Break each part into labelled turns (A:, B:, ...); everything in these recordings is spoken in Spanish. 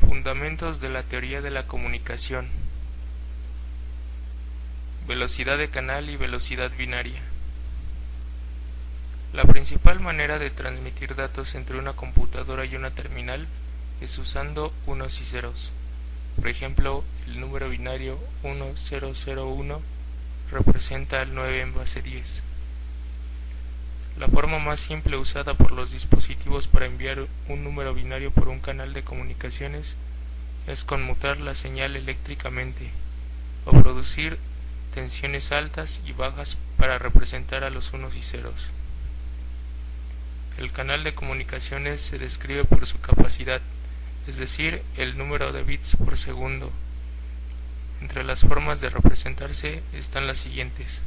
A: Fundamentos de la teoría de la comunicación. Velocidad de canal y velocidad binaria. La principal manera de transmitir datos entre una computadora y una terminal es usando unos y ceros. Por ejemplo, el número binario 1001 representa el 9 en base 10. La forma más simple usada por los dispositivos para enviar un número binario por un canal de comunicaciones es conmutar la señal eléctricamente, o producir tensiones altas y bajas para representar a los unos y ceros. El canal de comunicaciones se describe por su capacidad, es decir, el número de bits por segundo. Entre las formas de representarse están las siguientes: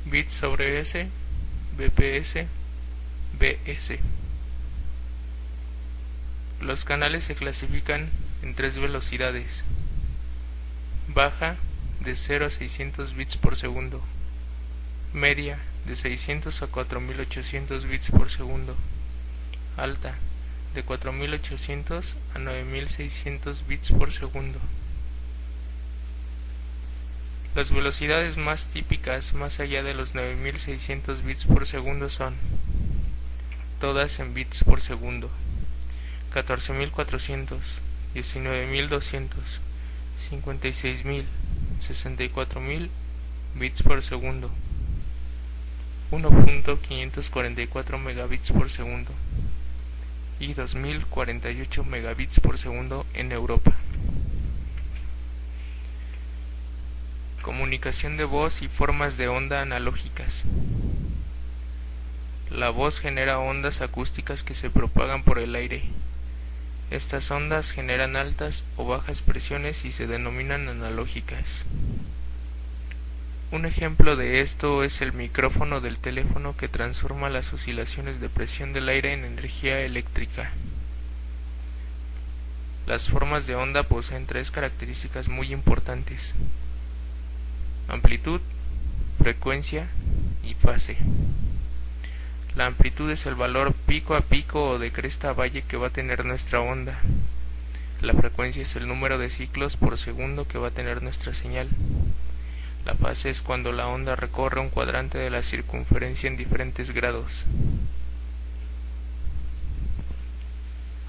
A: bits sobre s, bps, bs. Los canales se clasifican en tres velocidades: baja, de 0 a 600 bits por segundo; media, de 600 a 4800 bits por segundo; alta, de 4800 a 9600 bits por segundo. Las velocidades más típicas más allá de los 9600 bits por segundo son, todas en bits por segundo: 14400, 19200, 56000, 64000 bits por segundo, 1.544 megabits por segundo y 2048 megabits por segundo en Europa. Comunicación de voz y formas de onda analógicas. La voz genera ondas acústicas que se propagan por el aire. Estas ondas generan altas o bajas presiones y se denominan analógicas. Un ejemplo de esto es el micrófono del teléfono, que transforma las oscilaciones de presión del aire en energía eléctrica. Las formas de onda poseen tres características muy importantes: amplitud, frecuencia y fase. La amplitud es el valor pico a pico o de cresta a valle que va a tener nuestra onda. La frecuencia es el número de ciclos por segundo que va a tener nuestra señal. La fase es cuando la onda recorre un cuadrante de la circunferencia en diferentes grados.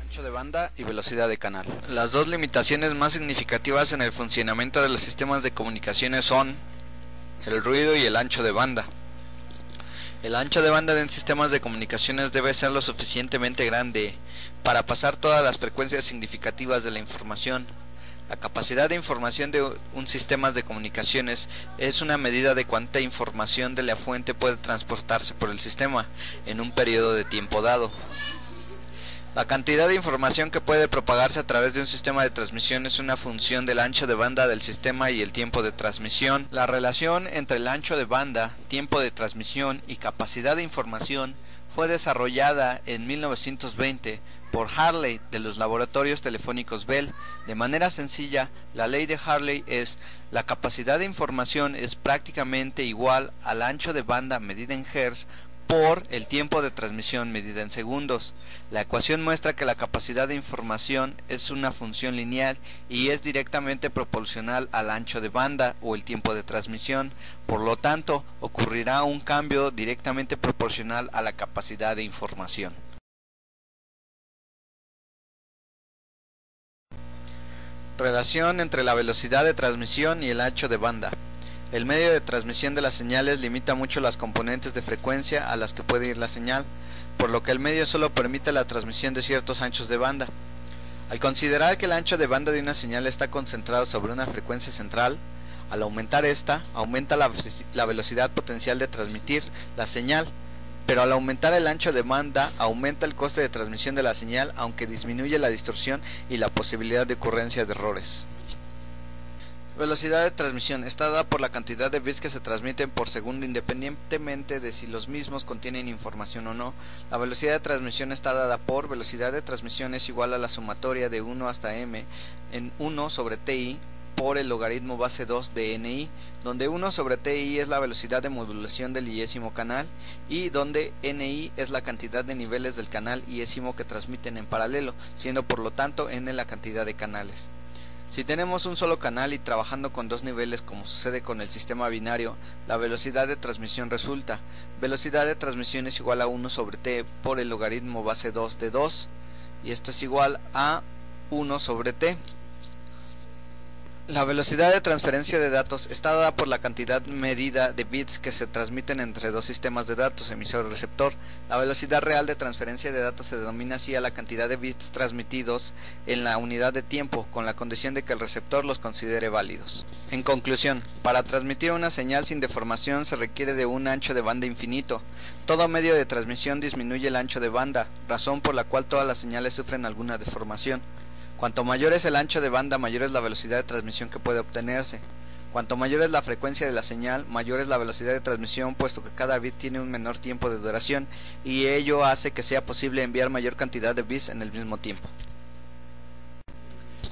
B: Ancho de banda y velocidad de canal. Las dos limitaciones más significativas en el funcionamiento de los sistemas de comunicaciones son el ruido y el ancho de banda. El ancho de banda en sistemas de comunicaciones debe ser lo suficientemente grande para pasar todas las frecuencias significativas de la información. La capacidad de información de un sistema de comunicaciones es una medida de cuánta información de la fuente puede transportarse por el sistema en un periodo de tiempo dado. La cantidad de información que puede propagarse a través de un sistema de transmisión es una función del ancho de banda del sistema y el tiempo de transmisión. La relación entre el ancho de banda, tiempo de transmisión y capacidad de información fue desarrollada en 1920 por Hartley de los laboratorios telefónicos Bell. De manera sencilla, la ley de Hartley es: la capacidad de información es prácticamente igual al ancho de banda medida en Hz por el tiempo de transmisión medida en segundos. La ecuación muestra que la capacidad de información es una función lineal y es directamente proporcional al ancho de banda o el tiempo de transmisión. Por lo tanto, ocurrirá un cambio directamente proporcional a la capacidad de información. Relación entre la velocidad de transmisión y el ancho de banda. El medio de transmisión de las señales limita mucho las componentes de frecuencia a las que puede ir la señal, por lo que el medio solo permite la transmisión de ciertos anchos de banda. Al considerar que el ancho de banda de una señal está concentrado sobre una frecuencia central, al aumentar esta, aumenta la velocidad potencial de transmitir la señal. pero al aumentar el ancho de banda aumenta el coste de transmisión de la señal, aunque disminuye la distorsión y la posibilidad de ocurrencia de errores. Velocidad de transmisión está dada por la cantidad de bits que se transmiten por segundo independientemente de si los mismos contienen información o no. La velocidad de transmisión está dada por velocidad de transmisión es igual a la sumatoria de 1 hasta m en 1 sobre ti por el logaritmo base 2 de ni, donde 1 sobre ti es la velocidad de modulación del iésimo canal y donde ni es la cantidad de niveles del canal iésimo que transmiten en paralelo, siendo por lo tanto n la cantidad de canales. Si tenemos un solo canal y trabajando con dos niveles como sucede con el sistema binario, la velocidad de transmisión resulta velocidad de transmisión es igual a 1 sobre t por el logaritmo base 2 de 2 y esto es igual a 1 sobre t. La velocidad de transferencia de datos está dada por la cantidad medida de bits que se transmiten entre dos sistemas de datos, emisor y receptor. La velocidad real de transferencia de datos se denomina así a la cantidad de bits transmitidos en la unidad de tiempo, con la condición de que el receptor los considere válidos. En conclusión, para transmitir una señal sin deformación se requiere de un ancho de banda infinito. Todo medio de transmisión disminuye el ancho de banda, razón por la cual todas las señales sufren alguna deformación. Cuanto mayor es el ancho de banda, mayor es la velocidad de transmisión que puede obtenerse. Cuanto mayor es la frecuencia de la señal, mayor es la velocidad de transmisión, puesto que cada bit tiene un menor tiempo de duración, y ello hace que sea posible enviar mayor cantidad de bits en el mismo tiempo.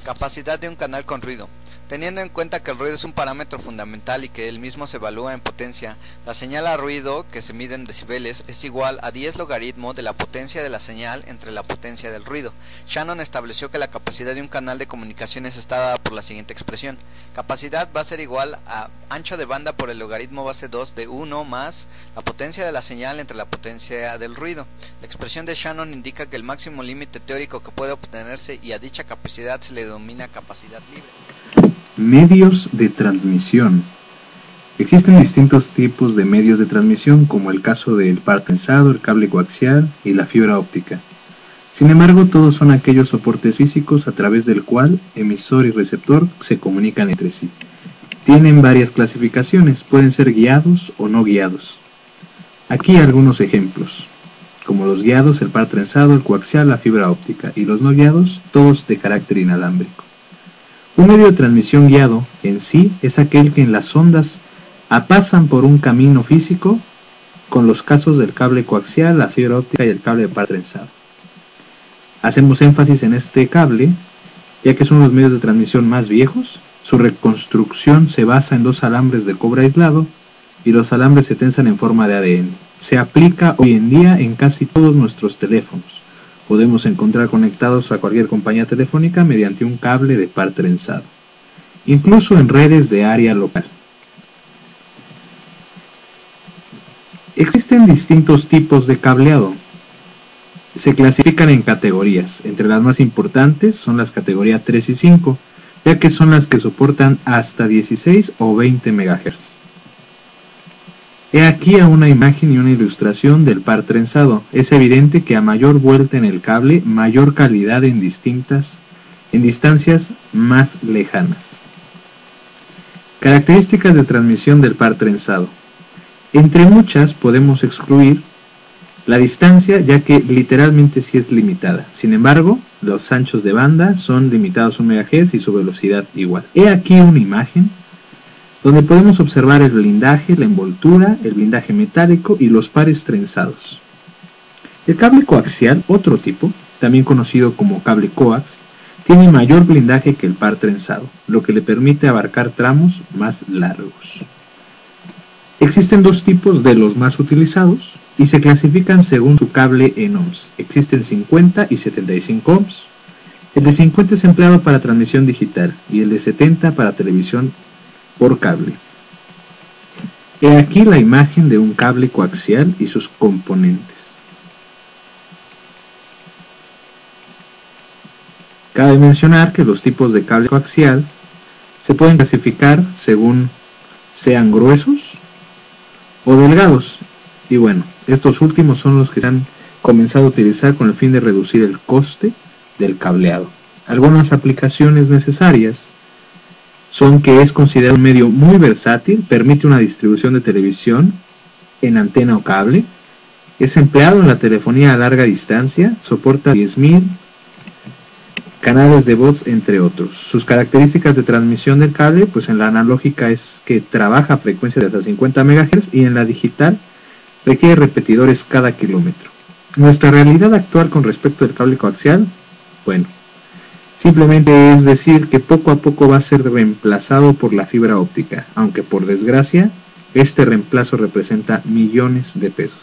B: Capacidad de un canal con ruido. Teniendo en cuenta que el ruido es un parámetro fundamental y que el mismo se evalúa en potencia, la señal a ruido, que se mide en decibeles, es igual a 10 logaritmo de la potencia de la señal entre la potencia del ruido. Shannon estableció que la capacidad de un canal de comunicaciones está dada por la siguiente expresión. Capacidad va a ser igual a ancho de banda por el logaritmo base 2 de 1 más la potencia de la señal entre la potencia del ruido. La expresión de Shannon indica que el máximo límite teórico que puede obtenerse y a dicha capacidad se le denomina capacidad libre.
C: Medios de transmisión. Existen distintos tipos de medios de transmisión, como el caso del par trenzado, el cable coaxial y la fibra óptica. Sin embargo, todos son aquellos soportes físicos a través del cual emisor y receptor se comunican entre sí. Tienen varias clasificaciones, pueden ser guiados o no guiados. Aquí algunos ejemplos, como los guiados, el par trenzado, el coaxial, la fibra óptica, y los no guiados, todos de carácter inalámbrico. Un medio de transmisión guiado en sí es aquel que en las ondas pasan por un camino físico, con los casos del cable coaxial, la fibra óptica y el cable de par trenzado. Hacemos énfasis en este cable, ya que es uno de los medios de transmisión más viejos. Su reconstrucción se basa en dos alambres de cobre aislado y los alambres se tensan en forma de ADN. Se aplica hoy en día en casi todos nuestros teléfonos. Podemos encontrar conectados a cualquier compañía telefónica mediante un cable de par trenzado, incluso en redes de área local. Existen distintos tipos de cableado. Se clasifican en categorías. Entre las más importantes son las categorías 3 y 5, ya que son las que soportan hasta 16 o 20 MHz. He aquí a una imagen y una ilustración del par trenzado. Es evidente que a mayor vuelta en el cable, mayor calidad en distancias más lejanas. Características de transmisión del par trenzado. Entre muchas podemos excluir la distancia, ya que literalmente sí es limitada. Sin embargo, los anchos de banda son limitados a 1 MHz y su velocidad igual. He aquí una imagen donde podemos observar el blindaje, la envoltura, el blindaje metálico y los pares trenzados. El cable coaxial, otro tipo, también conocido como cable coax, tiene mayor blindaje que el par trenzado, lo que le permite abarcar tramos más largos. Existen dos tipos de los más utilizados y se clasifican según su cable en ohms. Existen 50 y 75 ohms. El de 50 es empleado para transmisión digital y el de 70 para televisión por cable. He aquí la imagen de un cable coaxial y sus componentes. Cabe mencionar que los tipos de cable coaxial se pueden clasificar según sean gruesos o delgados, y bueno, estos últimos son los que se han comenzado a utilizar con el fin de reducir el coste del cableado. Algunas aplicaciones necesarias son que es considerado un medio muy versátil, permite una distribución de televisión en antena o cable, Es empleado en la telefonía a larga distancia, soporta 10.000 canales de voz, entre otros. Sus características de transmisión del cable, pues en la analógica es que trabaja a frecuencias de hasta 50 MHz y en la digital requiere repetidores cada kilómetro. Nuestra realidad actual con respecto al cable coaxial, bueno, simplemente es decir que poco a poco va a ser reemplazado por la fibra óptica, aunque por desgracia este reemplazo representa millones de pesos.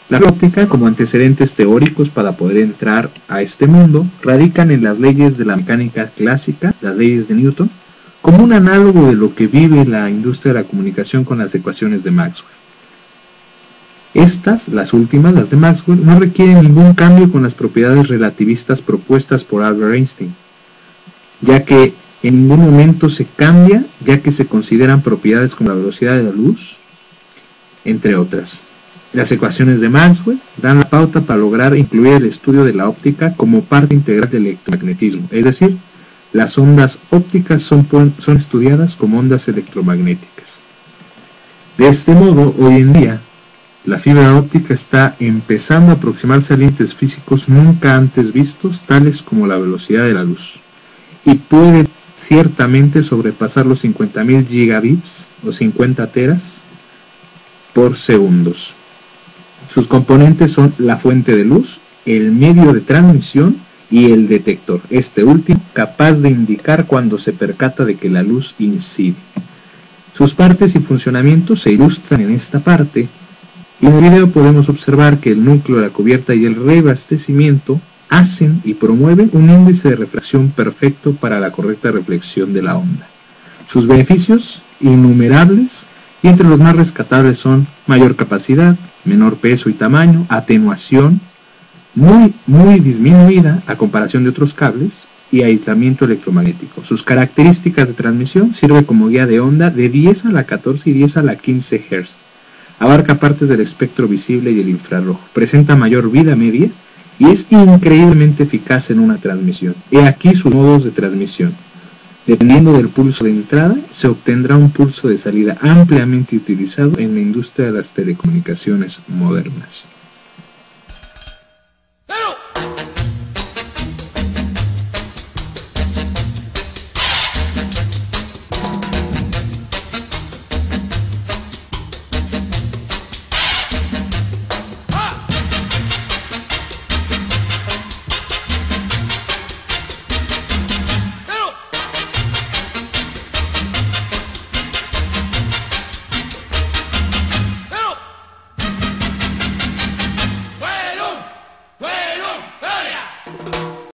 C: La fibra óptica, como antecedentes teóricos para poder entrar a este mundo, radican en las leyes de la mecánica clásica, las leyes de Newton, como un análogo de lo que vive la industria de la comunicación con las ecuaciones de Maxwell. Estas, las últimas, las de Maxwell, no requieren ningún cambio con las propiedades relativistas propuestas por Albert Einstein, ya que en ningún momento se cambia, ya que se consideran propiedades como la velocidad de la luz, entre otras. Las ecuaciones de Maxwell dan la pauta para lograr incluir el estudio de la óptica como parte integral del electromagnetismo, es decir, las ondas ópticas son estudiadas como ondas electromagnéticas. De este modo, hoy en día, la fibra óptica está empezando a aproximarse a límites físicos nunca antes vistos, tales como la velocidad de la luz, y puede ciertamente sobrepasar los 50.000 gigabits o 50 teras por segundos. Sus componentes son la fuente de luz, el medio de transmisión y el detector, este último capaz de indicar cuando se percata de que la luz incide. Sus partes y funcionamientos se ilustran en esta parte, y en el video podemos observar que el núcleo, la cubierta y el reabastecimiento hacen y promueven un índice de refracción perfecto para la correcta reflexión de la onda. Sus beneficios, innumerables, y entre los más rescatables son mayor capacidad, menor peso y tamaño, atenuación muy disminuida a comparación de otros cables y aislamiento electromagnético. Sus características de transmisión: sirve como guía de onda de 10 a la 14 y 10 a la 15 Hz. Abarca partes del espectro visible y el infrarrojo. Presenta mayor vida media y es increíblemente eficaz en una transmisión. He aquí sus modos de transmisión. Dependiendo del pulso de entrada, se obtendrá un pulso de salida ampliamente utilizado en la industria de las telecomunicaciones modernas.